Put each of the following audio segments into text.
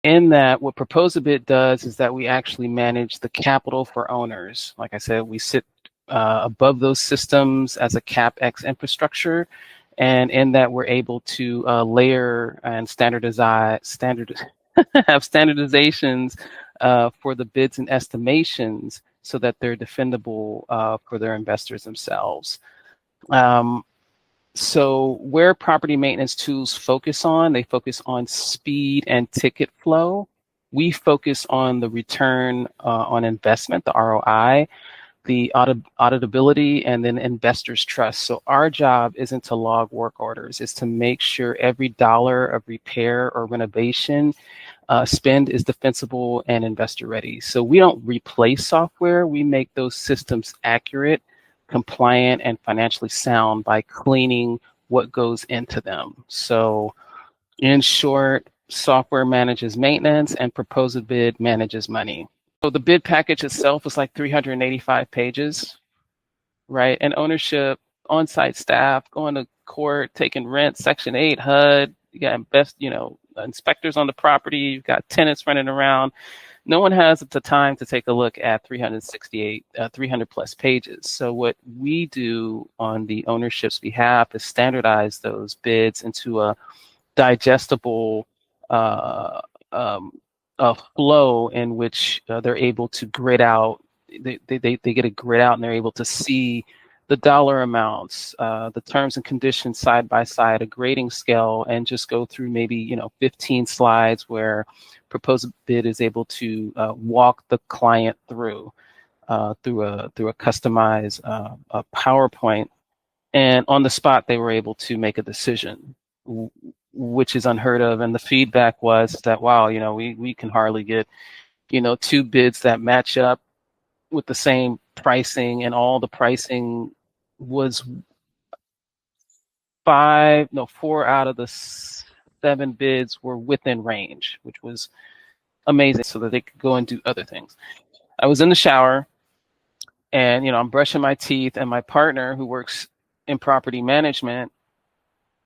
In that, what Proposabid does is that we actually manage the capital for owners. Like I said, we sit above those systems as a CapEx infrastructure, and in that we're able to layer and have standardizations for the bids and estimations so that they're defendable for their investors themselves. So where property maintenance tools focus on, they focus on speed and ticket flow. We focus on the return on investment, the ROI, the auditability, and then investors' trust. So our job isn't to log work orders, it's to make sure every dollar of repair or renovation spend is defensible and investor ready. So we don't replace software, we make those systems accurate, compliant, and financially sound by cleaning what goes into them. So in short, software manages maintenance and Proposabid manages money. So the bid package itself is like 385 pages, right? And ownership, on-site staff, going to court, taking rent, Section 8, HUD, you got inspectors on the property, you've got tenants running around. No one has the time to take a look at 300 plus pages. So what we do on the ownership's behalf is standardize those bids into a digestible flow in which they're able to grid out. They get a grid out and they're able to see the dollar amounts, the terms and conditions side by side, a grading scale, and just go through maybe 15 slides where Proposabid is able to walk the client through a customized PowerPoint, and on the spot they were able to make a decision, which is unheard of. And the feedback was that, wow, we can hardly get two bids that match up with the same pricing, and all the pricing was 4 out of the 7 bids were within range, which was amazing, so that they could go and do other things. I was in the shower and I'm brushing my teeth, and my partner, who works in property management,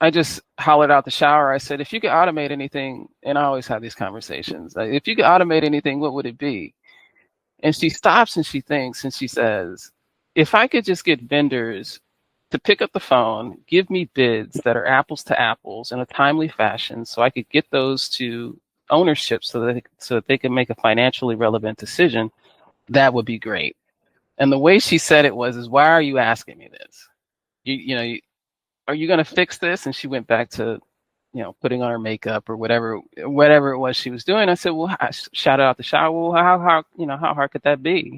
I just hollered out the shower. I said, if you could automate anything, and I always have these conversations, if you could automate anything, what would it be? And she stops and she thinks and she says, if I could just get vendors to pick up the phone, give me bids that are apples to apples in a timely fashion, so I could get those to ownership so that they can make a financially relevant decision, that would be great. And the way she said it was, why are you asking me this? Are you going to fix this? And she went back to putting on her makeup or whatever it was she was doing. I said, well, I shouted out the shower, well, how hard could that be?